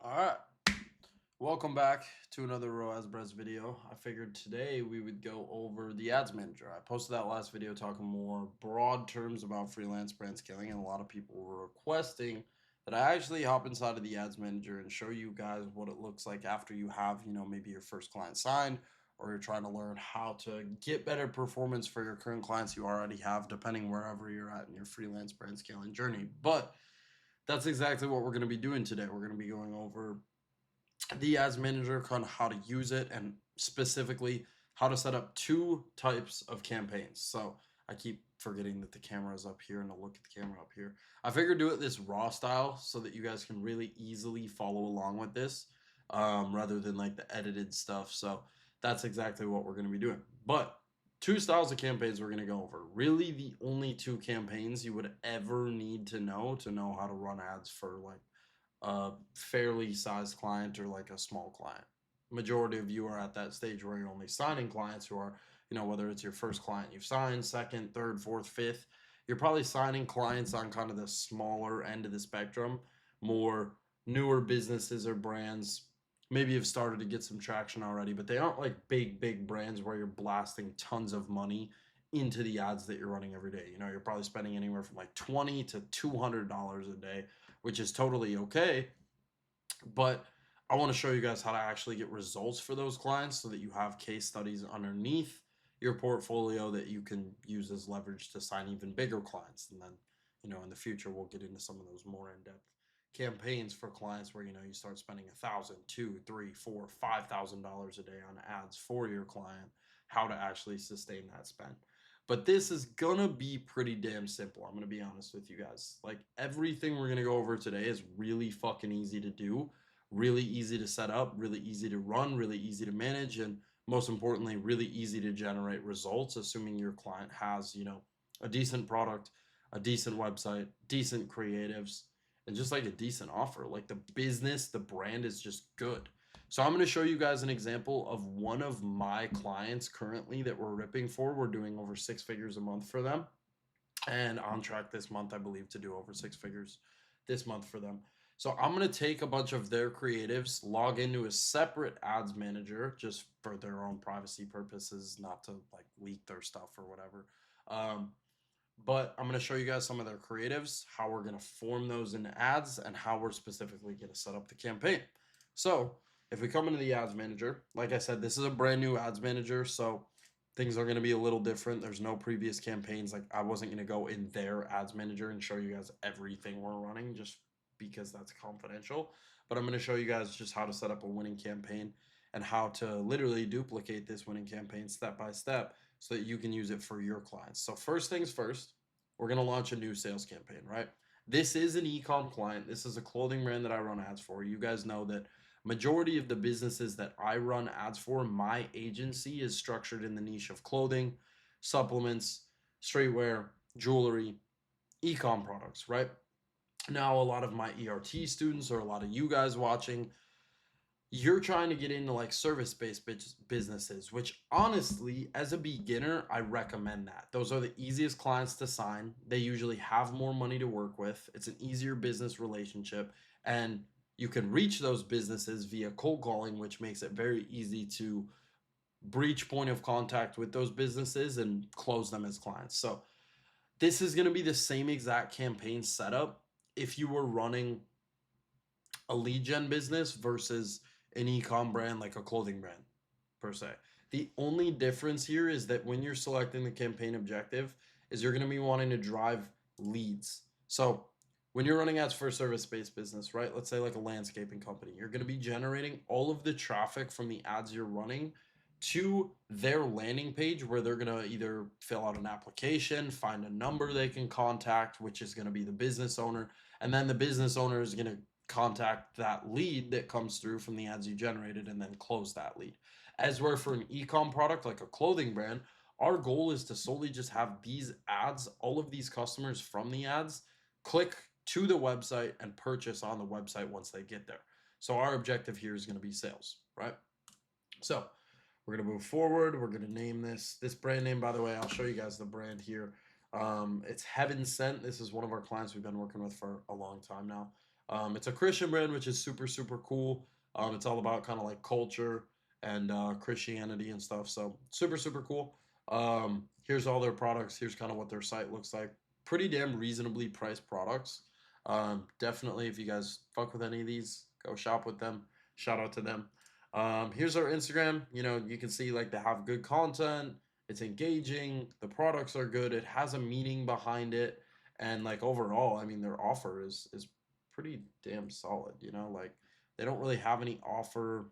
All right, welcome back to another ROAS video. I figured today we would go over the Ads Manager. I posted that last video talking more broad terms about freelance brand scaling, and a lot of people were requesting that I actually hop inside of the Ads Manager and show you guys what it looks like after you have, maybe your first client signed, or you're trying to learn how to get better performance for your current clients you already have, depending wherever you're at in your freelance brand scaling journey. But that's exactly what we're going to be doing today. We're going to be going over the ads manager, kind of how to use it, and specifically how to set up two types of campaigns. So I keep forgetting that the camera is up here and I'll look at the camera up here. I figured do it this raw style so that you guys can really easily follow along with this, rather than like the edited stuff. So that's exactly what we're going to be doing. But two styles of campaigns we're going to go over. Really, the only two campaigns you would ever need to know how to run ads for like a fairly sized client or like a small client. Majority of you are at that stage where you're only signing clients who are, whether it's your first client you've signed, second, third, fourth, fifth, you're probably signing clients on kind of the smaller end of the spectrum, more newer businesses or brands. Maybe have started to get some traction already, but they aren't like big brands where you're blasting tons of money into the ads that you're running every day. You're probably spending anywhere from like $20 to $200 a day, which is totally okay. But I want to show you guys how to actually get results for those clients so that you have case studies underneath your portfolio that you can use as leverage to sign even bigger clients. And then, in the future, we'll get into some of those more in-depth campaigns for clients where, you start spending 1,000, 2, 3, 4, $5,000 a day on ads for your client, how to actually sustain that spend. But this is gonna be pretty damn simple. I'm gonna be honest with you guys. Like everything we're gonna go over today is really fucking easy to do, really easy to set up, really easy to run, really easy to manage, and most importantly, really easy to generate results, assuming your client has, a decent product, a decent website, decent creatives, and just like a decent offer. Like the business, the brand is just good. So I'm going to show you guys an example of one of my clients currently that we're ripping for. We're doing over 6 figures a month for them, and on track this month, I believe, to do over 6 figures this month for them. So I'm going to take a bunch of their creatives, log into a separate ads manager just for their own privacy purposes, not to like leak their stuff or whatever. Um, but I'm going to show you guys some of their creatives, how we're going to form those into ads, and how we're specifically going to set up the campaign. So if we come into the ads manager, like I said, this is a brand new ads manager. So things are going to be a little different. There's no previous campaigns. Like I wasn't going to go in their ads manager and show you guys everything we're running just because that's confidential. But I'm going to show you guys just how to set up a winning campaign and how to literally duplicate this winning campaign step by step so that you can use it for your clients. So first things first, we're going to launch a new sales campaign, right? This is an e-com client. This is a clothing brand that I run ads for. You guys know that majority of the businesses that I run ads for, my agency is structured in the niche of clothing, supplements, streetwear, jewelry, e-com products, right? Now, a lot of my ERT students or a lot of you guys watching, you're trying to get into like service-based businesses, which honestly, as a beginner, I recommend that. Those are the easiest clients to sign. They usually have more money to work with. It's an easier business relationship, and you can reach those businesses via cold calling, which makes it very easy to breach point of contact with those businesses and close them as clients. So this is going to be the same exact campaign setup if you were running a lead gen business versus an e-com brand like a clothing brand per se. The only difference here is that when you're selecting the campaign objective is you're going to be wanting to drive leads. So when you're running ads for a service-based business, right? Let's say like a landscaping company, you're going to be generating all of the traffic from the ads you're running to their landing page where they're going to either fill out an application, find a number they can contact, which is going to be the business owner, and then the business owner is going to contact that lead that comes through from the ads you generated and then close that lead. As where for an e-com product like a clothing brand, our goal is to solely just have these ads, all of these customers from the ads, click to the website and purchase on the website once they get there. So our objective here is going to be sales, right? So we're going to move forward. We're going to name this brand name, by the way. I'll show you guys the brand here. It's Heaven Sent. This is one of our clients we've been working with for a long time now. It's a Christian brand, which is super, super cool. It's all about kind of like culture and Christianity and stuff. So super, super cool. Here's all their products. Here's kind of what their site looks like. Pretty damn reasonably priced products. Definitely, if you guys fuck with any of these, go shop with them. Shout out to them. Here's our Instagram. You know, you can see like they have good content. It's engaging. The products are good. It has a meaning behind it, and like overall, I mean, their offer is pretty damn solid. You know, like they don't really have any offer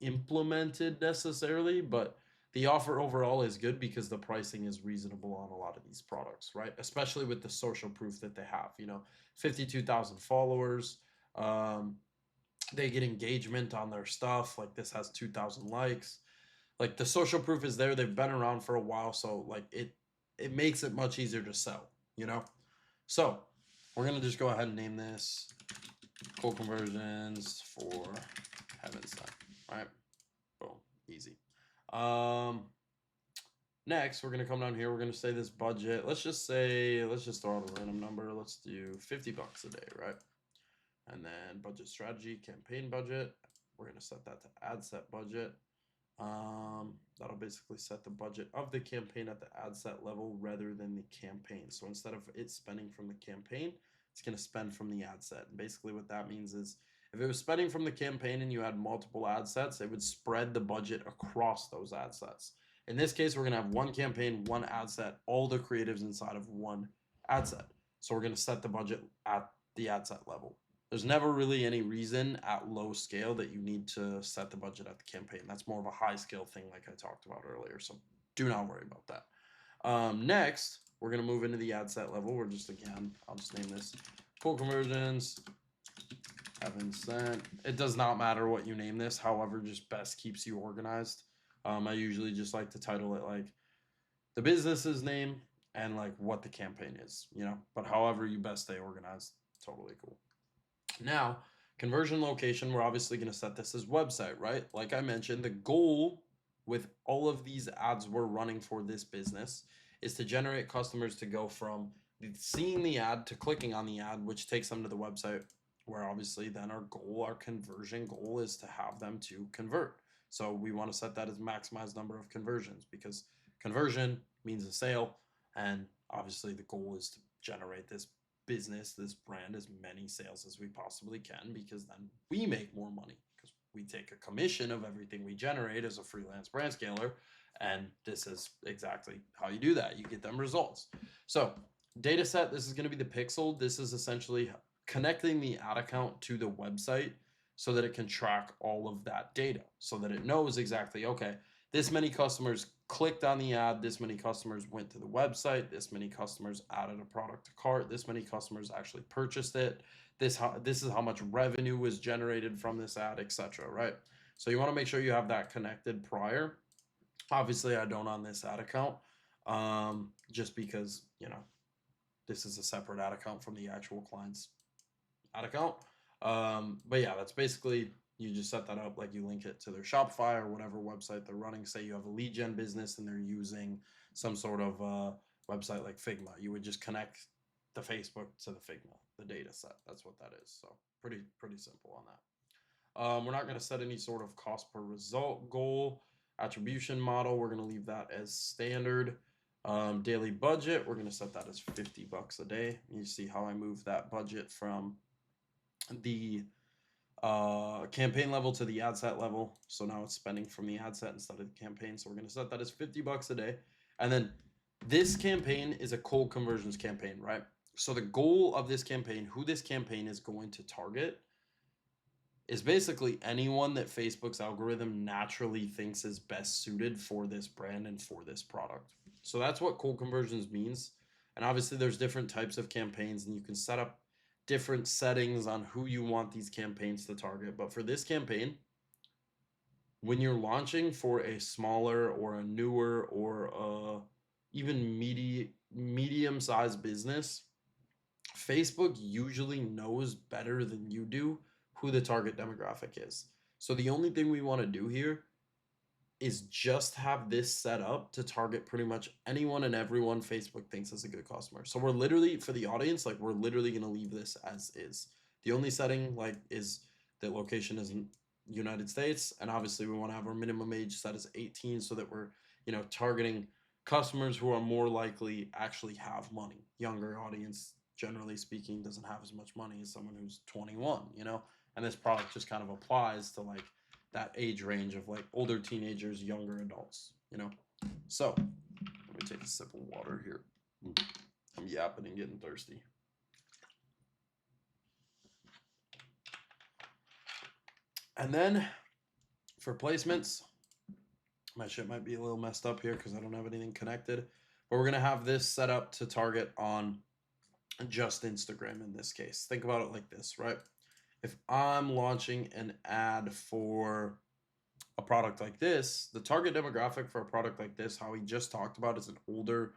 implemented necessarily, but the offer overall is good because the pricing is reasonable on a lot of these products, right? Especially with the social proof that they have. You know, 52,000 followers. Um, they get engagement on their stuff. Like this has 2,000 likes. Like the social proof is there. They've been around for a while, so like it makes it much easier to sell. You know, so we're gonna just go ahead and name this Cold Conversions for Heaven's Sent. All right, boom, easy. Next, we're gonna come down here. We're gonna say this budget. Let's just throw out a random number. Let's do $50 a day, right? And then budget strategy, campaign budget. We're gonna set that to ad set budget. That'll basically set the budget of the campaign at the ad set level rather than the campaign. So instead of it spending from the campaign, it's gonna spend from the ad set. And basically what that means is if it was spending from the campaign and you had multiple ad sets, it would spread the budget across those ad sets. In this case, we're gonna have one campaign, one ad set, all the creatives inside of one ad set. So we're gonna set the budget at the ad set level. There's never really any reason at low scale that you need to set the budget at the campaign. That's more of a high scale thing like I talked about earlier. So do not worry about that. Next, we're going to move into the ad set level. I'll just name this Cold Conversions, Heaven Sent. It does not matter what you name this. However, just best keeps you organized. I usually just like to title it like the business's name and like what the campaign is, you know, but however you best stay organized, totally cool. Now, conversion location, we're obviously going to set this as website, right? Like I mentioned, the goal with all of these ads we're running for this business is to generate customers to go from seeing the ad to clicking on the ad, which takes them to the website, where obviously then our conversion goal is to have them to convert. So we want to set that as maximized number of conversions because conversion means a sale. And obviously the goal is to generate this brand, as many sales as we possibly can, because then we make more money because we take a commission of everything we generate as a freelance brand scaler. And this is exactly how you do that. You get them results. So data set, this is going to be the pixel. This is essentially connecting the ad account to the website so that it can track all of that data so that it knows exactly, okay, this many customers clicked on the ad, this many customers went to the website, this many customers added a product to cart, this many customers actually purchased it, this is how much revenue was generated from this ad, etc. Right? So you want to make sure you have that connected prior. Obviously, I don't on this ad account, just because, you know, this is a separate ad account from the actual client's ad account. But yeah, that's basically, you just set that up, like you link it to their Shopify or whatever website they're running. Say you have a lead gen business and they're using some sort of website like Figma. You would just connect the Facebook to the Figma, the data set. That's what that is. So pretty simple on that. We're not going to set any sort of cost per result goal. Attribution model, we're going to leave that as standard. Daily budget, we're going to set that as $50 a day. You see how I move that budget from the campaign level to the ad set level. So now it's spending from the ad set instead of the campaign. So we're going to set that as $50 a day. And then this campaign is a cold conversions campaign, right? So the goal of this campaign, who this campaign is going to target, is basically anyone that Facebook's algorithm naturally thinks is best suited for this brand and for this product. So that's what cold conversions means. And obviously there's different types of campaigns and you can set up different settings on who you want these campaigns to target. But for this campaign, when you're launching for a smaller or a newer or even medium-sized business, Facebook usually knows better than you do who the target demographic is. So the only thing we want to do here is just have this set up to target pretty much anyone and everyone Facebook thinks is a good customer. So we're literally, for the audience, like we're literally going to leave this as is. The only setting like is that location isn't United States, and obviously we want to have our minimum age set as 18 so that we're targeting customers who are more likely actually have money. Younger audience, generally speaking, doesn't have as much money as someone who's 21. And this product just kind of applies to like that age range of like older teenagers, younger adults. So let me take a sip of water here. I'm yapping and getting thirsty. And then for placements, my shit might be a little messed up here because I don't have anything connected, but we're going to have this set up to target on just Instagram in this case. Think about it like this, right? If I'm launching an ad for a product like this, the target demographic for a product like this, how we just talked about, is an older,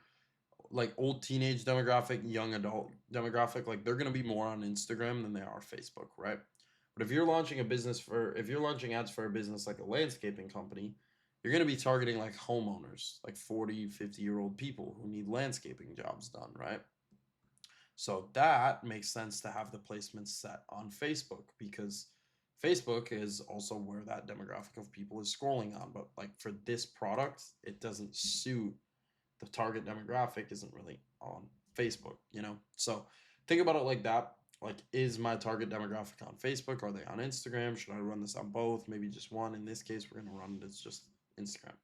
like old teenage demographic, young adult demographic. Like they're going to be more on Instagram than they are Facebook, right? But if you're launching ads for a business like a landscaping company, you're going to be targeting like homeowners, like 40, 50-year-old people who need landscaping jobs done, right? So that makes sense to have the placements set on Facebook, because Facebook is also where that demographic of people is scrolling on. But like for this product, it doesn't suit the target demographic, isn't really on Facebook, So think about it like that. Like, is my target demographic on Facebook? Are they on Instagram? Should I run this on both? Maybe just one. In this case, we're going to run it as just Instagram.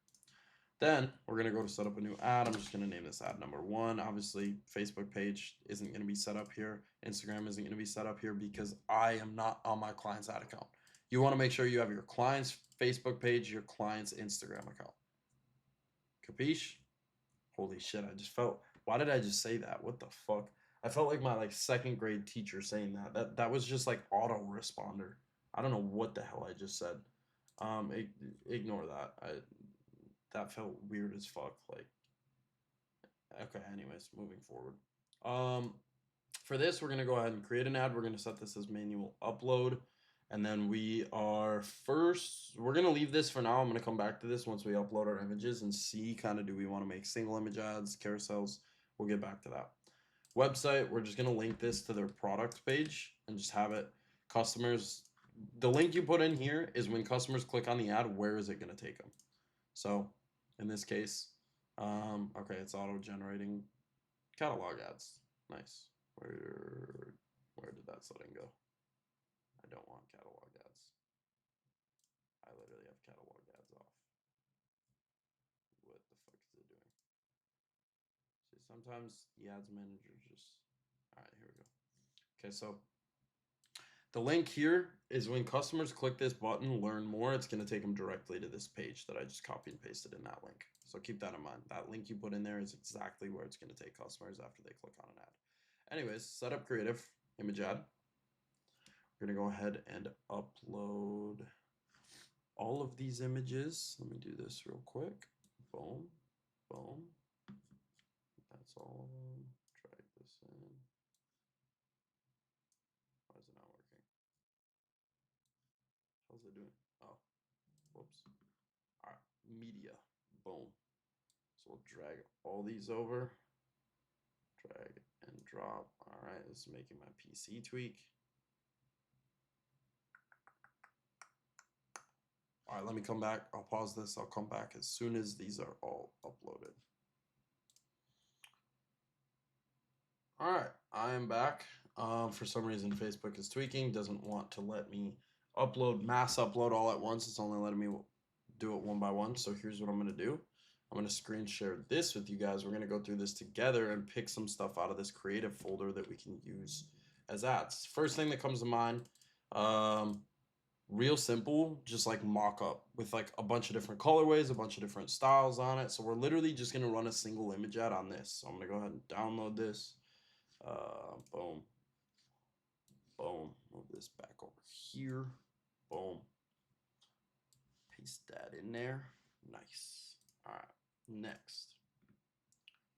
Then we're going to go to set up a new ad. I'm just going to name this ad number 1. Obviously, Facebook page isn't going to be set up here. Instagram isn't going to be set up here because I am not on my client's ad account. You want to make sure you have your client's Facebook page, your client's Instagram account. Capiche? Holy shit, why did I just say that? What the fuck? I felt like my second grade teacher saying that. That was just like autoresponder. I don't know what the hell I just said. Ignore that. That felt weird as fuck. Like, okay, anyways, moving forward. For this, we're gonna go ahead and create an ad. We're gonna set this as manual upload. And then we're gonna leave this for now. I'm gonna come back to this once we upload our images and see kind of, do we want to make single image ads, carousels? We'll get back to that. Website, we're just gonna link this to their product page and just have it customers. The link you put in here is when customers click on the ad, where is it gonna take them? So in this case, okay, it's auto generating catalog ads. Nice. Where did that setting go? I don't want catalog ads. I literally have catalog ads off. What the fuck is it doing? See, sometimes the ads manager just... All right, here we go. Okay, so the link here is when customers click this button, learn more, it's going to take them directly to this page that I just copied and pasted in that link. So keep that in mind. That link you put in there is exactly where it's going to take customers after they click on an ad. Anyways, set up creative image ad. We're going to go ahead and upload all of these images. Let me do this real quick. Boom, boom. That's all of them. Drag this in. Why is it not working? How's it doing? Oh, whoops. All right, media. Boom. So we'll drag all these over. Drag and drop. All right, this is making my PC tweak. All right, let me come back. I'll pause this. I'll come back as soon as these are all uploaded. All right, I am back. For some reason, Facebook is tweaking, doesn't want to let me mass upload all at once. It's only letting me do it one by one. So here's what I'm going to do. I'm going to screen share this with you guys. We're going to go through this together and pick some stuff out of this creative folder that we can use as ads. First thing that comes to mind, real simple, just like mock-up with like a bunch of different colorways, a bunch of different styles on it. So we're literally just going to run a single image ad on this. So I'm going to go ahead and download this. Boom. Boom. Move this back over here. Boom. Paste that in there. Nice. All right. Next.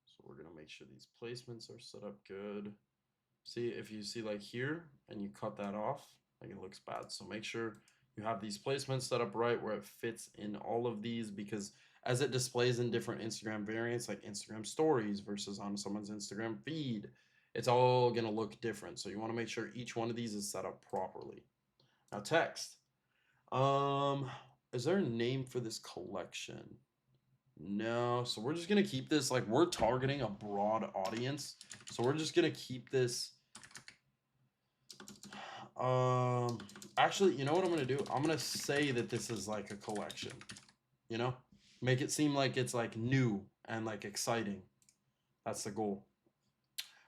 So we're going to make sure these placements are set up good. See, if you see like here and you cut that off, like it looks bad. So make sure you have these placements set up right where it fits in all of these, because as it displays in different Instagram variants, like Instagram stories versus on someone's Instagram feed, it's all going to look different. So you want to make sure each one of these is set up properly. Now text. Is there a name for this collection? No. So we're just going to keep this, like, we're targeting a broad audience. So we're just going to keep this. Actually, you know what I'm going to do? I'm going to say that this is like a collection, you know, make it seem like it's like new and like exciting. That's the goal.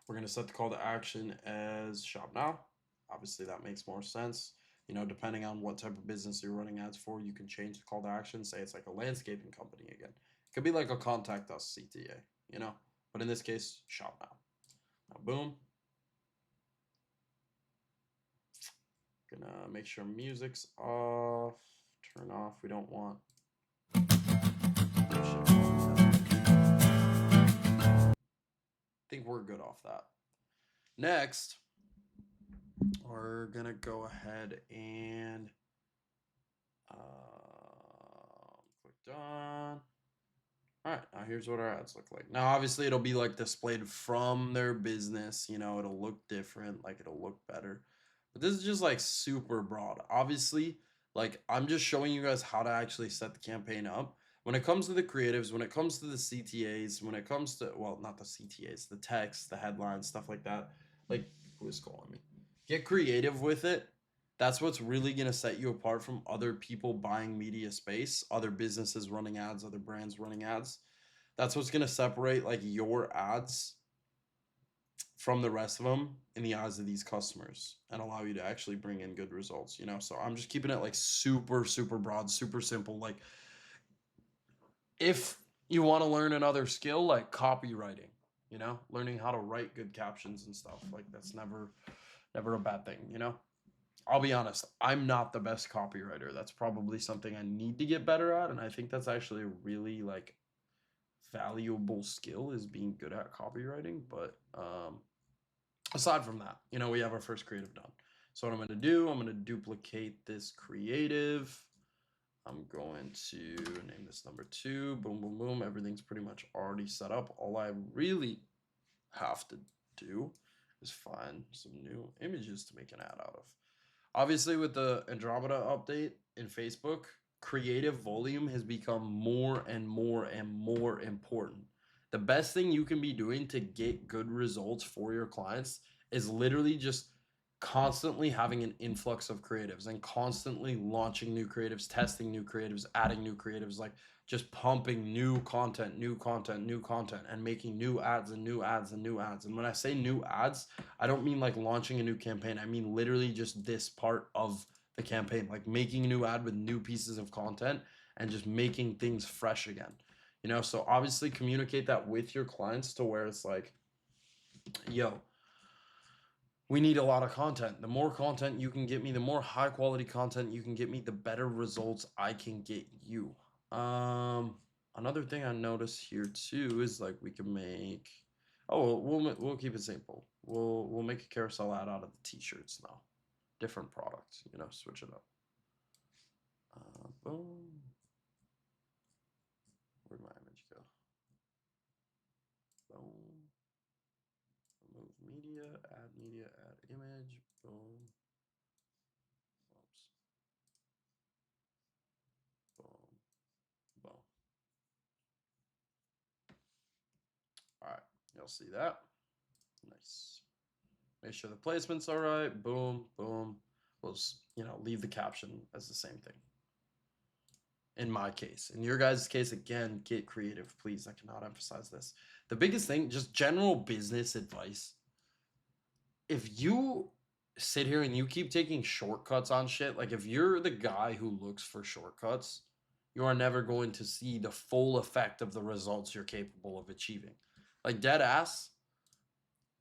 We're going to set the call to action as shop now. Obviously that makes more sense. You know, depending on what type of business you're running ads for, you can change the call to action. Say it's like a landscaping company again. It could be like a contact us CTA, you know, but in this case, shop now. Now, boom. Gonna make sure music's off. Turn off. We don't want. I think we're good off that. Next, we're gonna go ahead and click done. All right, now here's what our ads look like. Now, obviously, it'll be like displayed from their business. You know, it'll look different, like it'll look better. But this is just like super broad. Obviously, like I'm just showing you guys how to actually set the campaign up. When it comes to the creatives, when it comes to the CTAs, when it comes to, well, not the CTAs, the text, the headlines, stuff like that. Like, who is calling me? Get creative with it. That's what's really going to set you apart from other people buying media space, other businesses running ads, other brands running ads. That's what's going to separate like your ads from the rest of them in the eyes of these customers and allow you to actually bring in good results, you know? So I'm just keeping it like super, super broad, super simple. Like if you want to learn another skill, like copywriting, you know, learning how to write good captions and stuff, like that's never a bad thing, you know? I'll be honest, I'm not the best copywriter. That's probably something I need to get better at, and I think that's actually a really like valuable skill is being good at copywriting. But aside from that, you know, we have our first creative done. So what I'm going to do, I'm going to duplicate this creative. I'm going to name this number 2. Boom, boom, boom. Everything's pretty much already set up. All I really have to do is find some new images to make an ad out of. Obviously, with the Andromeda update in Facebook, creative volume has become more and more and more important. The best thing you can be doing to get good results for your clients is literally just constantly having an influx of creatives and constantly launching new creatives, testing new creatives, adding new creatives, like just pumping new content, and making new ads and new ads and new ads. And when I say new ads, I don't mean like launching a new campaign. I mean literally just this part of the campaign, like making a new ad with new pieces of content and just making things fresh again. You know, so obviously communicate that with your clients to where it's like, yo, we need a lot of content. The more content you can get me, the more high quality content you can get me, the better results I can get you. Another thing I noticed here too is like we can make, oh, we'll keep it simple. We'll make a carousel ad out of the t-shirts now. Different products, you know, switch it up. Boom. Where'd my image go? Boom. Remove media, add image. Boom. Oops. Boom. Boom. All right, you'll see that. Nice. Make sure the placement's all right. Boom, boom. We'll just, you know, leave the caption as the same thing. In my case, in your guys' case, again, get creative, please. I cannot emphasize this. The biggest thing, just general business advice. If you sit here and you keep taking shortcuts on shit, like if you're the guy who looks for shortcuts, you are never going to see the full effect of the results you're capable of achieving. Like dead ass,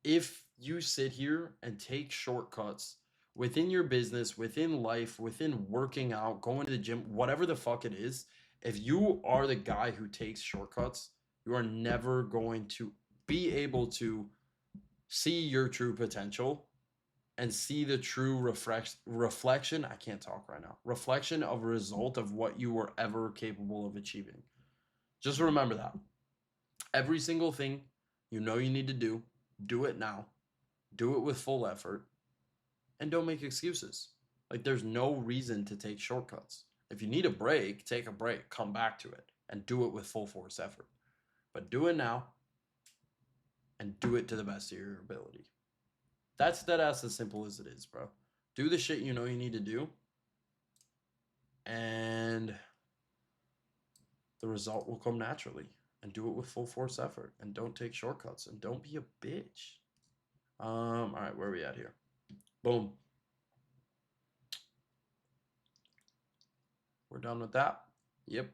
if you sit here and take shortcuts within your business, within life, within working out, going to the gym, whatever the fuck it is, if you are the guy who takes shortcuts, you are never going to be able to see your true potential and see the true reflection. I can't talk right now. Reflection of a result of what you were ever capable of achieving. Just remember that. Every single thing you know you need to do it now. do it with full effort, and don't make excuses. Like, there's no reason to take shortcuts. If you need a break, take a break, come back to it, and do it with full force effort. But do it now and do it to the best of your ability. That's as simple as it is, bro. Do the shit you know you need to do, and the result will come naturally. And do it with full force effort, and don't take shortcuts, and don't be a bitch. All right, where are we at here? Boom. We're done with that. Yep.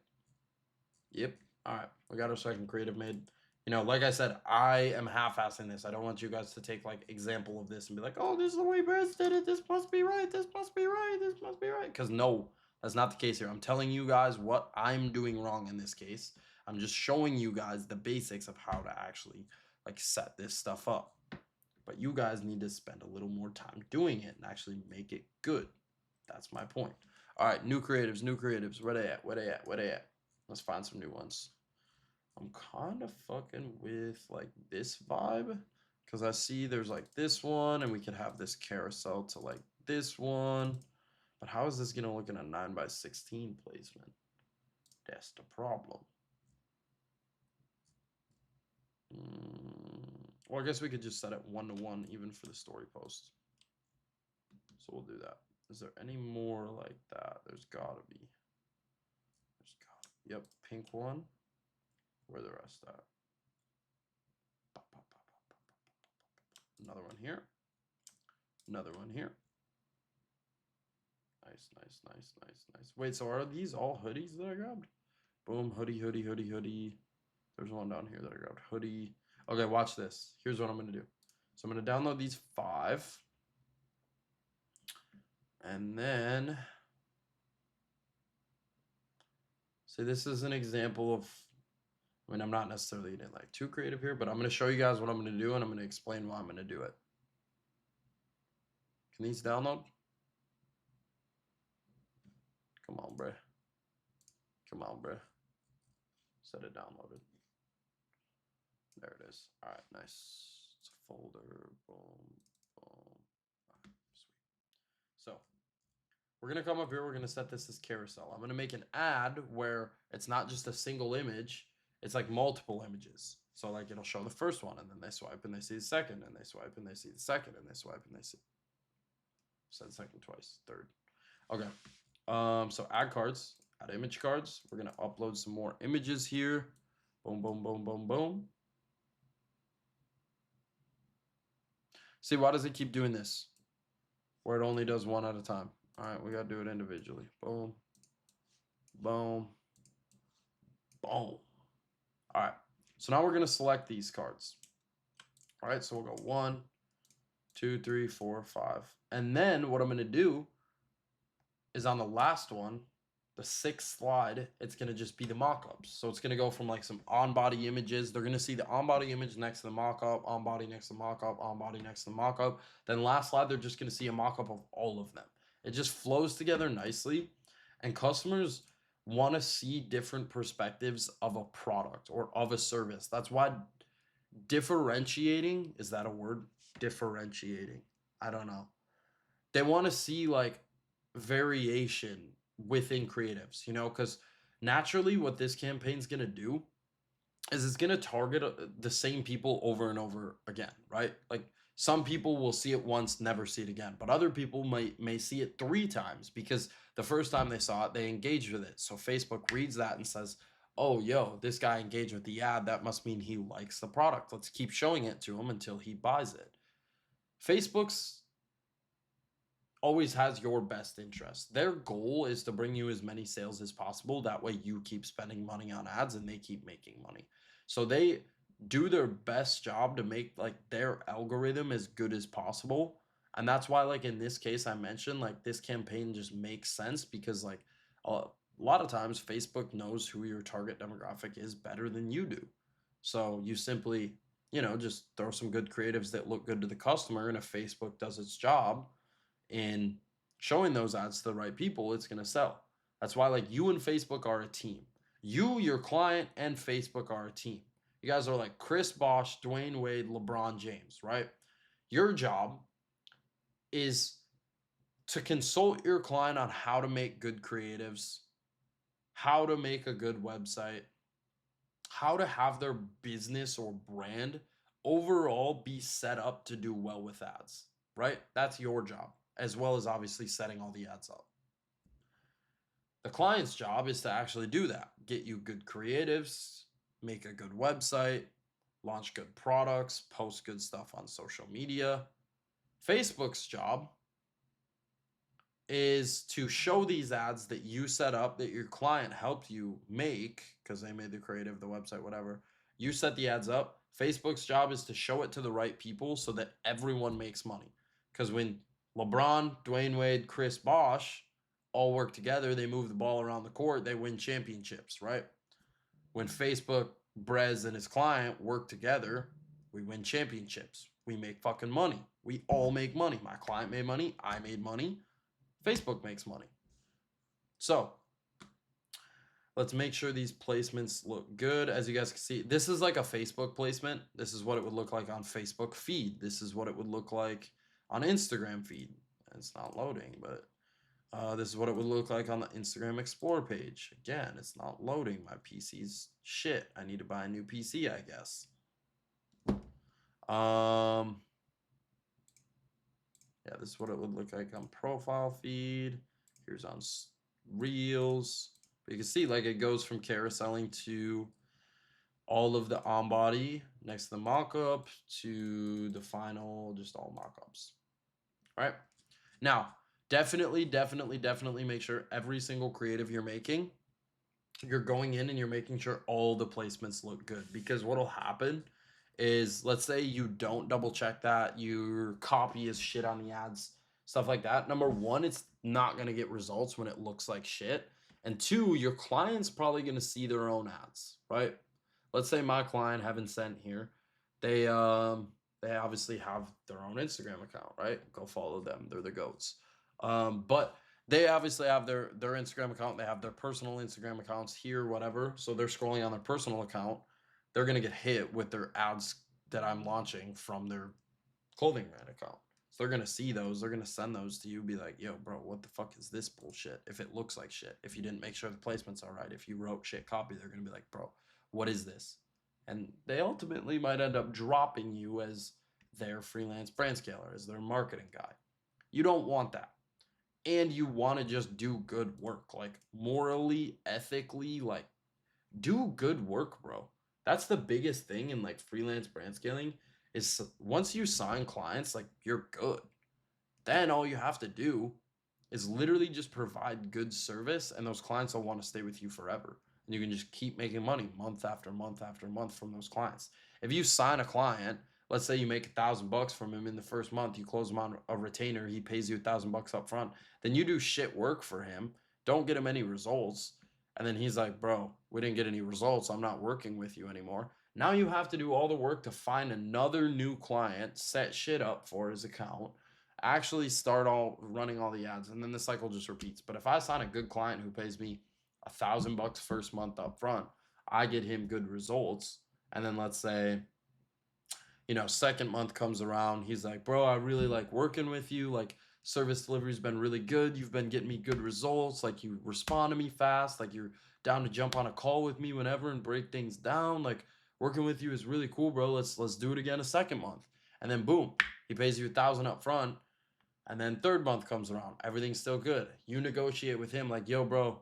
All right, we got our second creative made. You know, like I said, I am half-assing this. I don't want you guys to take like example of this and be like, oh, this is the way Brez did it. This must be right. This must be right. This must be right. Because no, that's not the case here. I'm telling you guys what I'm doing wrong in this case. I'm just showing you guys the basics of how to actually like set this stuff up. But you guys need to spend a little more time doing it and actually make it good. That's my point. All right, new creatives. Where they at? Let's find some new ones. I'm kind of fucking with like this vibe because I see there's like this one and we could have this carousel to like this one. But how is this going to look in a 9x16 placement? That's the problem. Well, I guess we could just set it 1-to-1 even for the story post. So we'll do that. Is there any more like that? There's gotta be. Yep, pink one. Where the rest at? Another one here. Another one here. Nice. Wait, so are these all hoodies that I grabbed? Boom, hoodie. There's one down here that I grabbed. Hoodie. Okay, watch this. Here's what I'm going to do. So I'm going to download these 5. And then, see, this is an example of, I mean, I'm not necessarily like too creative here, but I'm going to show you guys what I'm going to do, and I'm going to explain why I'm going to do it. Can these download? Come on, bruh. Set it downloaded. There it is. All right, nice. It's a folder. Boom. Sweet. So we're going to come up here. We're going to set this as carousel. I'm going to make an ad where it's not just a single image. It's like multiple images. So like it'll show the first one, and then they swipe and they see the second, and they swipe and they see the second, and they swipe and they see. Said second twice, third. Okay. So add cards, add image cards. We're gonna upload some more images here. Boom. See, why does it keep doing this? Where it only does one at a time. All right, we gotta do it individually. Boom. All right, so now we're gonna select these cards. All right, so we'll go 1, 2, 3, 4, 5. And then what I'm gonna do is on the last one, the 6th slide, it's going to just be the mock-ups. So it's going to go from like some on-body images. They're going to see the on-body image next to the mock-up, on-body next to the mock-up, on-body next to the mock-up. Then last slide, they're just going to see a mock-up of all of them. It just flows together nicely. And customers want to see different perspectives of a product or of a service. That's why differentiating, is that a word? Differentiating. I don't know. They want to see like variation within creatives, you know, because naturally what this campaign is going to do is it's going to target the same people over and over again, right? Like some people will see it once, never see it again, but other people may see it 3 times because the first time they saw it, they engaged with it. So Facebook reads that and says, oh, yo, this guy engaged with the ad. That must mean he likes the product. Let's keep showing it to him until he buys it. Facebook's always has your best interest. Their goal is to bring you as many sales as possible. That way you keep spending money on ads and they keep making money. So they do their best job to make like their algorithm as good as possible. And that's why like in this case I mentioned like this campaign just makes sense because like a lot of times Facebook knows who your target demographic is better than you do. So you simply, you know, just throw some good creatives that look good to the customer, and if Facebook does its job in showing those ads to the right people, it's going to sell. That's why like you and Facebook are a team. You, your client, and Facebook are a team. You guys are like Chris Bosh, Dwayne Wade, LeBron James, right? Your job is to consult your client on how to make good creatives, how to make a good website, how to have their business or brand overall be set up to do well with ads, right? That's your job, as well as obviously setting all the ads up. The client's job is to actually do that, get you good creatives, make a good website, launch good products, post good stuff on social media. Facebook's job is to show these ads that you set up, that your client helped you make because they made the creative, the website, whatever. You set the ads up. Facebook's job is to show it to the right people so that everyone makes money. Because when LeBron, Dwayne Wade, Chris Bosh all work together, they move the ball around the court, they win championships, right? When Facebook, Brez, and his client work together, we win championships. We make fucking money. We all make money. My client made money. I made money. Facebook makes money. So let's make sure these placements look good. As you guys can see, this is like a Facebook placement. This is what it would look like on Facebook feed. This is what it would look like on Instagram feed. It's not loading, but this is what it would look like on the Instagram Explore page. Again, it's not loading. My PC's shit. I need to buy a new PC, I guess. Yeah, this is what it would look like on profile feed. Here's on Reels. But you can see like it goes from carouseling to all of the on body next to the mockup to the final, just all mockups. All right. Now, definitely make sure every single creative you're making, you're going in and you're making sure all the placements look good, because what'll happen is, let's say you don't double check that, your copy is shit on the ads, stuff like that. Number one, it's not going to get results when it looks like shit. And two, your client's probably going to see their own ads, right? Let's say my client, Heaven Sent here, they obviously have their own Instagram account, right? Go follow them. They're the GOATs. But they obviously have their Instagram account. They have their personal Instagram accounts here, whatever. So they're scrolling on their personal account. They're going to get hit with their ads that I'm launching from their clothing brand account. So they're going to see those. They're going to send those to you, be like, yo, bro, what the fuck is this bullshit? If it looks like shit, if you didn't make sure the placement's all right, if you wrote shit copy, they're going to be like, bro, what is this? And they ultimately might end up dropping you as their freelance brand scaler, as their marketing guy. You don't want that. And you want to just do good work, like morally, ethically, like do good work, bro. That's the biggest thing in like freelance brand scaling, is once you sign clients, like you're good. Then all you have to do is literally just provide good service, and those clients will want to stay with you forever. And you can just keep making money month after month after month from those clients. If you sign a client, let's say you make $1,000 from him in the first month, you close him on a retainer, he pays you $1,000 up front, then you do shit work for him, don't get him any results, and then he's like, bro, we didn't get any results, I'm not working with you anymore. Now you have to do all the work to find another new client, set shit up for his account, actually start all running all the ads, and then the cycle just repeats. But if I sign a good client who pays me $1,000 first month up front, I get him good results, and then let's say, you know, second month comes around, he's like, bro, I really like working with you, like service delivery's been really good, you've been getting me good results, like you respond to me fast, like you're down to jump on a call with me whenever and break things down, like working with you is really cool, bro, let's do it again a second month. And then boom, he pays you $1,000 up front. And then third month comes around, everything's still good. You negotiate with him like, yo, bro,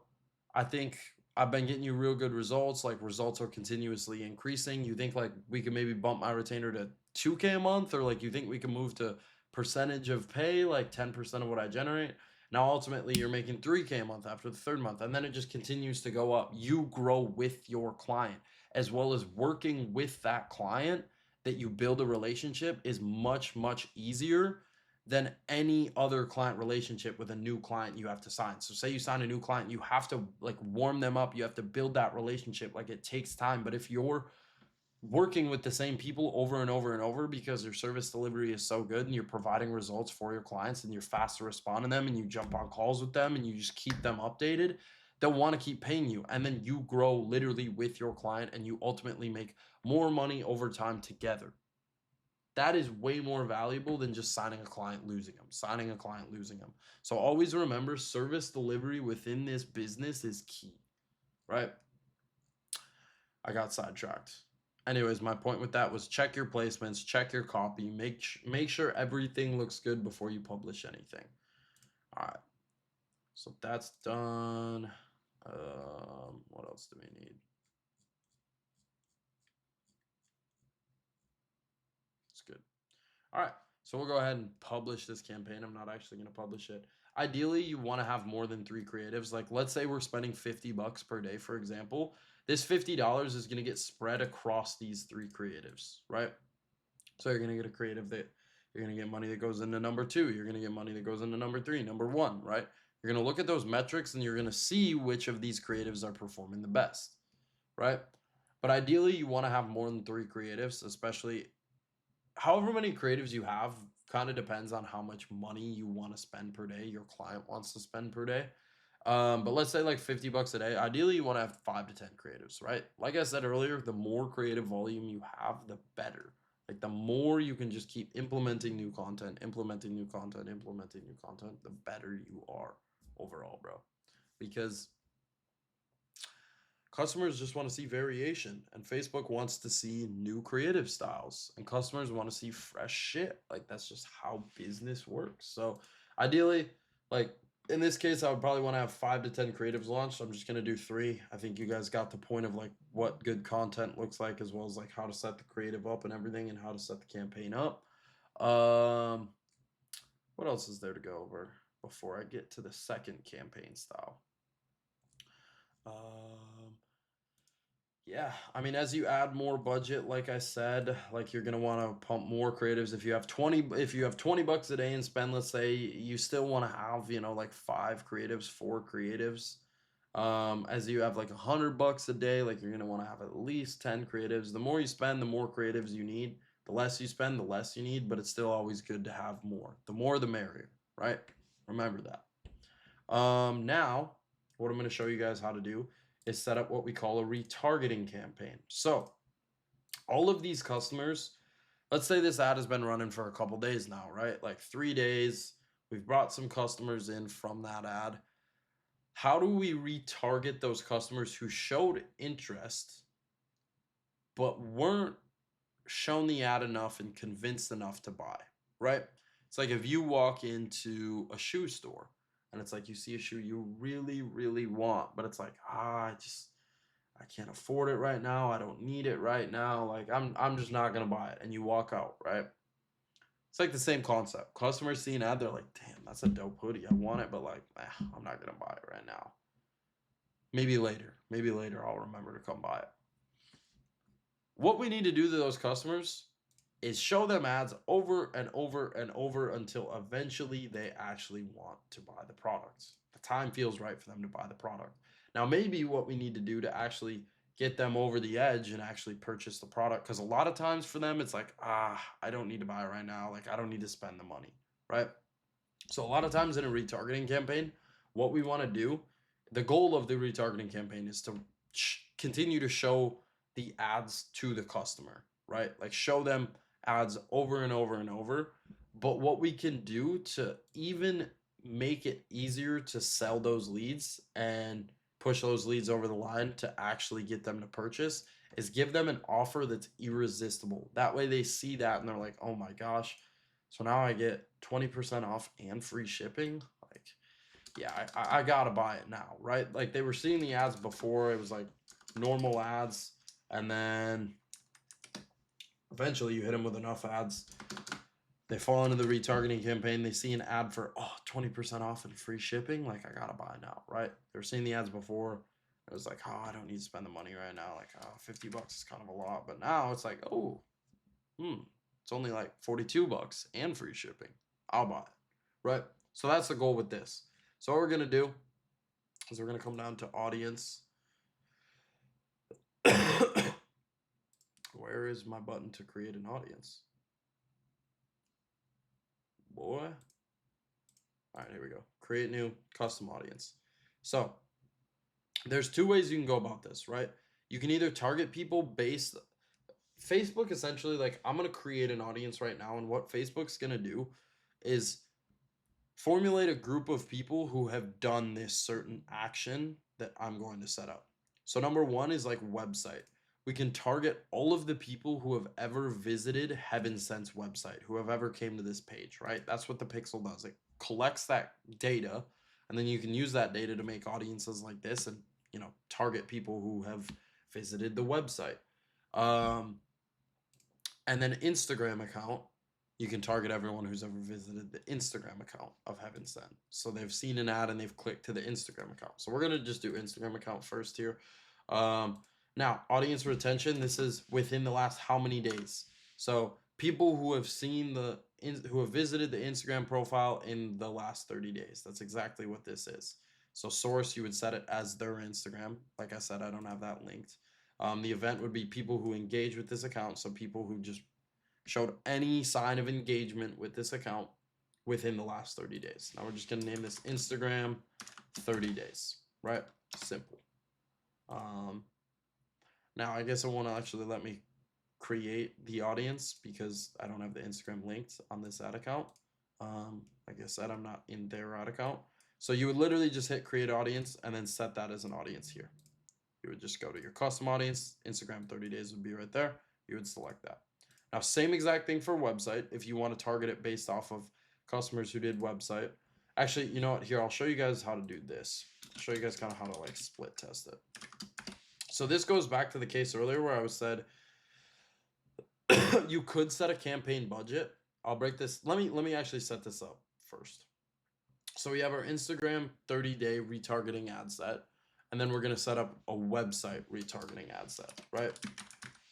I think I've been getting you real good results. Like results are continuously increasing. You think like we can maybe bump my retainer to 2K a month, or like you think we can move to percentage of pay, like 10% of what I generate. Now ultimately you're making 3K a month after the third month, and then it just continues to go up. You grow with your client, as well as working with that client that you build a relationship is much easier than any other client relationship with a new client you have to sign. So say you sign a new client, you have to like warm them up. You have to build that relationship. Like it takes time. But if you're working with the same people over and over and over because your service delivery is so good and you're providing results for your clients and you're fast to respond to them and you jump on calls with them and you just keep them updated, they'll want to keep paying you. And then you grow literally with your client and you ultimately make more money over time together. that is way more valuable than just signing a client, losing them, signing a client, losing them. So always remember, service delivery within this business is key, right? I got sidetracked. Anyways, my point with that was check your placements, check your copy, make sure everything looks good before you publish anything. All right, so that's done. What else do we need? It's good. All right, so we'll go ahead and publish this campaign. I'm not actually going to publish it. Ideally, you want to have more than 3 creatives. Like, let's say we're spending $50 per day, for example. This $50 is going to get spread across these 3 creatives, right? So you're going to get a creative that you're going to get money that goes into number 2. You're going to get money that goes into number 3, number 1, right? You're going to look at those metrics and you're going to see which of these creatives are performing the best, right? But ideally, you want to have more than 3 creatives, especially however many creatives you have kind of depends on how much money you want to spend per day, your client wants to spend per day. But let's say like $50 a day. Ideally, you want to have 5 to 10 creatives, right? Like I said earlier, the more creative volume you have, the better. Like the more you can just keep implementing new content, implementing new content, implementing new content, the better you are overall, bro. Because customers just want to see variation, and Facebook wants to see new creative styles, and customers want to see fresh shit. Like that's just how business works. So ideally, like in this case, I would probably want to have 5 to 10 creatives launched. I'm just going to do 3. I think you guys got the point of like what good content looks like, as well as like how to set the creative up and everything, and how to set the campaign up. What else is there to go over before I get to the second campaign style? Yeah, I mean, as you add more budget, like I said, like you're gonna want to pump more creatives. If you have 20 bucks a day and spend, let's say, you still want to have, like 5 creatives, 4 creatives. As you have like $100 a day, like you're gonna want to have at least 10 creatives. The more you spend, the more creatives you need. The less you spend, the less you need, but it's still always good to have more. The more, the merrier, right? Remember that. Now, what I'm going to show you guys how to do is set up what we call a retargeting campaign. So all of these customers, let's say this ad has been running for a couple days now, right? Like 3 days. We've brought some customers in from that ad. How do we retarget those customers who showed interest but weren't shown the ad enough and convinced enough to buy, right? It's like if you walk into a shoe store and it's like you see a shoe you really, really want, but it's like, I can't afford it right now. I don't need it right now. Like I'm just not gonna buy it. And you walk out, right? It's like the same concept. Customers see an ad, they're like, damn, that's a dope hoodie. I want it, but like, I'm not gonna buy it right now. Maybe later. Maybe later I'll remember to come buy it. What we need to do to those customers is show them ads over and over and over until eventually they actually want to buy the product. The time feels right for them to buy the product. Now, maybe what we need to do to actually get them over the edge and actually purchase the product, because a lot of times for them, it's like, I don't need to buy it right now. Like, I don't need to spend the money, right? So a lot of times in a retargeting campaign, what we want to do, the goal of the retargeting campaign is to continue to show the ads to the customer, right? Like show them ads over and over and over. But what we can do to even make it easier to sell those leads and push those leads over the line to actually get them to purchase is give them an offer that's irresistible. That way they see that and they're like, oh my gosh, so now I get 20% off and free shipping. Like, yeah, I gotta buy it now, right? Like they were seeing the ads before, it was like normal ads, and then eventually you hit them with enough ads, they fall into the retargeting campaign, they see an ad for 20% off and free shipping, like I gotta buy now, right? They were seeing the ads before, it was like, I don't need to spend the money right now, like $50 is kind of a lot, but now it's like, it's only like $42 and free shipping, I'll buy it, right? So that's the goal with this. So what we're gonna do is we're gonna come down to audience. Where is my button to create an audience? Boy. All right, here we go. Create new custom audience. So there's 2 ways you can go about this, right? You can either target people based Facebook essentially, like, I'm going to create an audience right now. And what Facebook's going to do is formulate a group of people who have done this certain action that I'm going to set up. So number one is like website. We can target all of the people who have ever visited Heaven Sent's website, who have ever came to this page, right? That's what the pixel does. It collects that data, and then you can use that data to make audiences like this and, you know, target people who have visited the website. And then Instagram account, you can target everyone who's ever visited the Instagram account of Heaven Sent. So they've seen an ad and they've clicked to the Instagram account. So we're going to just do Instagram account first here. Now, audience retention, this is within the last how many days? So people who have seen who have visited the Instagram profile in the last 30 days. That's exactly what this is. So source, you would set it as their Instagram. Like I said, I don't have that linked. The event would be people who engage with this account. So people who just showed any sign of engagement with this account within the last 30 days. Now we're just going to name this Instagram 30 days, right? Simple. Now I guess it won't actually let me create the audience because I don't have the Instagram linked on this ad account. Like I said, I'm not in their ad account. So you would literally just hit create audience and then set that as an audience here. You would just go to your custom audience. Instagram 30 days would be right there. You would select that. Now, same exact thing for website. If you want to target it based off of customers who did website. Actually, you know what? Here, I'll show you guys how to do this. I'll show you guys kind of how to like split test it. So this goes back to the case earlier where I was said you could set a campaign budget. I'll break this. Let me actually set this up first. So we have our Instagram 30-day retargeting ad set, and then we're going to set up a website retargeting ad set, right?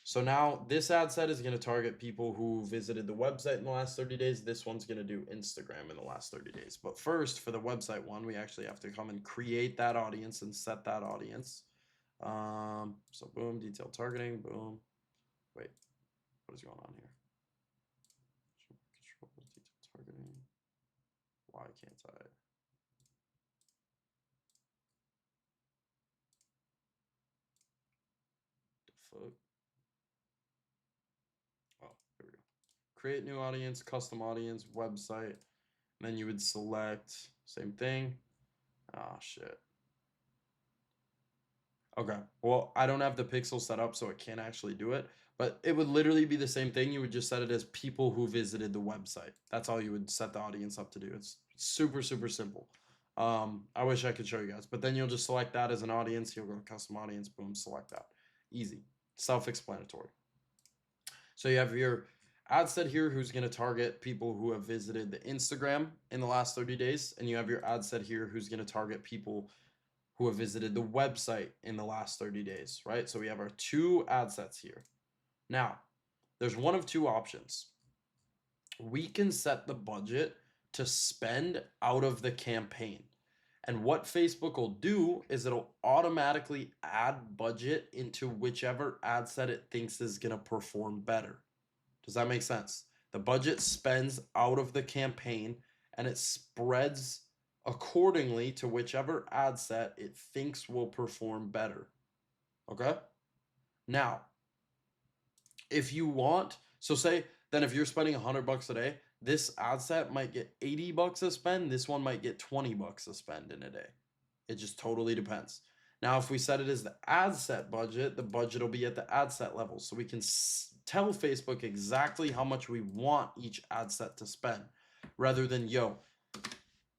So now this ad set is going to target people who visited the website in the last 30 days. This one's going to do Instagram in the last 30 days. But first, for the website one, we actually have to come and create that audience and set that audience. So boom, detailed targeting, boom. Wait, what is going on here? Control detailed targeting. Why can't I? The fuck? Oh, here we go. Create new audience, custom audience, website. And then you would select same thing. Oh shit. Okay, well, I don't have the pixel set up, so it can't actually do it. But it would literally be the same thing. You would just set it as people who visited the website. That's all you would set the audience up to do. It's super, super simple. I wish I could show you guys. But then you'll just select that as an audience. You'll go to custom audience, boom, select that. Easy. Self-explanatory. So you have your ad set here who's going to target people who have visited the Instagram in the last 30 days. And you have your ad set here who's going to target people who have visited the website in the last 30 days, right? So we have our two ad sets here. Now, there's one of two options. We can set the budget to spend out of the campaign. And what Facebook will do is it'll automatically add budget into whichever ad set it thinks is going to perform better. Does that make sense? The budget spends out of the campaign and it spreads accordingly to whichever ad set it thinks will perform better. Okay? Now, if you want, so say then if you're spending $100 a day, this ad set might get $80 to spend, this one might get $20 to spend in a day. It just totally depends. Now, if we set it as the ad set budget, the budget will be at the ad set level. So we can tell Facebook exactly how much we want each ad set to spend rather than, yo,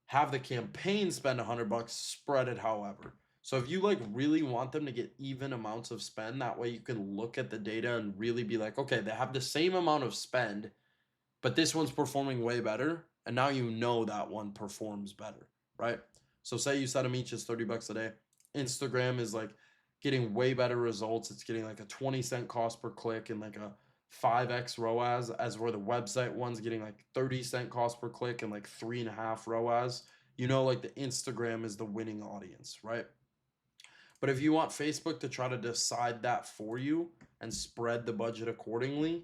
have the campaign spend $100, spread it however. So if you like really want them to get even amounts of spend, that way you can look at the data and really be like, okay, they have the same amount of spend, but this one's performing way better. And now you know that one performs better, right? So say you set them each as $30 a day. Instagram is like getting way better results. It's getting like a 20-cent cost per click and like a 5x ROAS, as where the website one's getting like 30-cent cost per click and like 3.5 ROAS. You know, like the Instagram is the winning audience, right? But if you want Facebook to try to decide that for you and spread the budget accordingly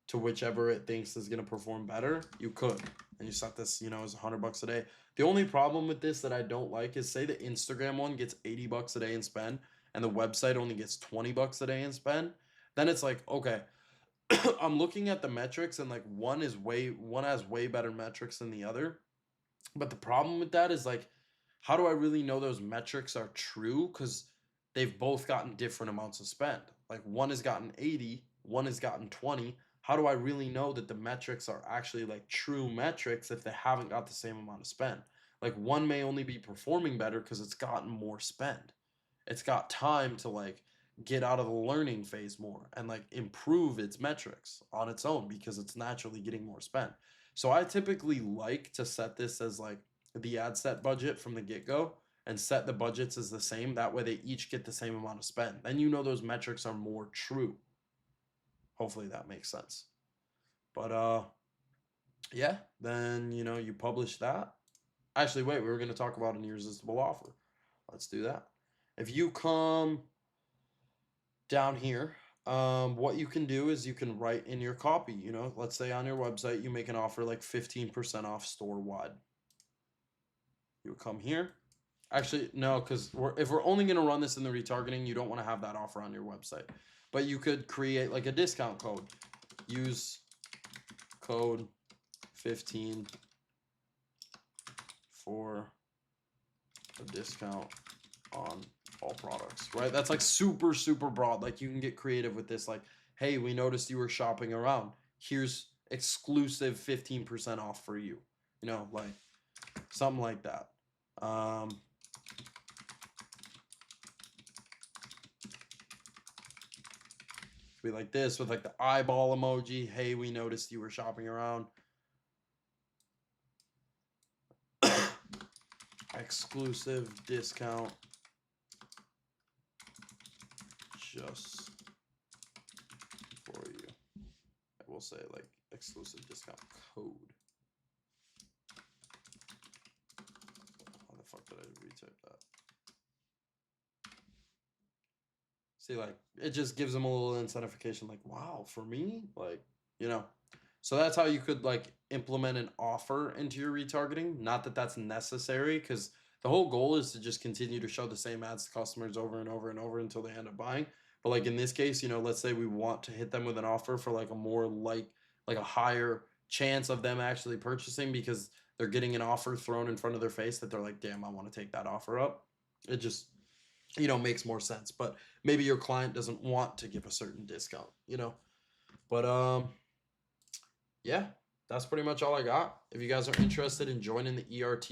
to whichever it thinks is going to perform better, you could. And you set this, you know, as $100 a day. The only problem with this that I don't like is say the Instagram one gets $80 a day in spend and the website only gets $20 a day in spend. Then it's like, okay, I'm looking at the metrics, and like one has way better metrics than the other. But the problem with that is like, how do I really know those metrics are true? Because they've both gotten different amounts of spend. Like one has gotten 80, one has gotten 20. How do I really know that the metrics are actually like true metrics if they haven't got the same amount of spend? Like one may only be performing better because it's gotten more spend. It's got time to like get out of the learning phase more and like improve its metrics on its own because it's naturally getting more spend. So I typically like to set this as like the ad set budget from the get-go and set the budgets as the same. That way they each get the same amount of spend. Then you know those metrics are more true. Hopefully that makes sense. But yeah, then you publish that. Actually, wait, we were going to talk about an irresistible offer. Let's do that. If you come down here, what you can do is you can write in your copy, let's say on your website you make an offer like 15% off store wide. You'll come here. Actually, no, because if we're only going to run this in the retargeting, you don't want to have that offer on your website. But you could create like a discount code. Use code 15 for a discount on all products, right? That's like super, super broad. Like you can get creative with this. Like, hey, we noticed you were shopping around. Here's exclusive 15% off for you. Like something like that. Be like this with like the eyeball emoji. Hey, we noticed you were shopping around. Exclusive discount just for you. I will say like exclusive discount code. How the fuck did I retype that? See, like it just gives them a little incentivization, like, wow, for me, like, so that's how you could like implement an offer into your retargeting. Not that that's necessary, because the whole goal is to just continue to show the same ads to customers over and over and over until they end up buying. But like in this case, let's say we want to hit them with an offer for like a more like a higher chance of them actually purchasing because they're getting an offer thrown in front of their face that they're like, damn, I want to take that offer up. It just makes more sense. But maybe your client doesn't want to give a certain discount, but yeah, that's pretty much all I got. If you guys are interested in joining the ERT,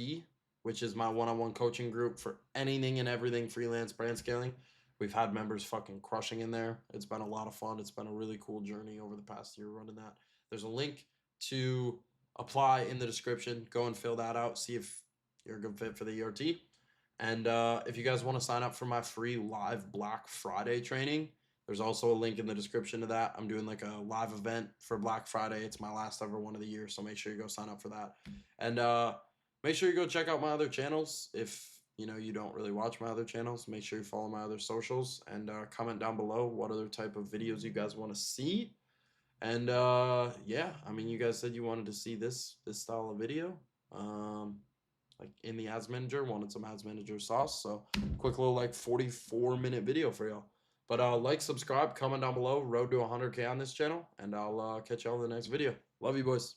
which is my one-on-one coaching group for anything and everything freelance brand scaling, we've had members fucking crushing in there. It's been a lot of fun. It's been a really cool journey over the past year running that. There's a link to apply in the description. Go and fill that out. See if you're a good fit for the ERT. And if you guys want to sign up for my free live Black Friday training, there's also a link in the description to that. I'm doing like a live event for Black Friday. It's my last ever one of the year, so make sure you go sign up for that. And make sure you go check out my other channels. If you don't really watch my other channels, make sure you follow my other socials and comment down below what other type of videos you guys want to see. And yeah, I mean, you guys said you wanted to see this style of video. Like in the Ads Manager, wanted some Ads Manager sauce. So quick little like 44-minute video for y'all. But like, subscribe, comment down below. Road to 100K on this channel. And I'll catch y'all in the next video. Love you, boys.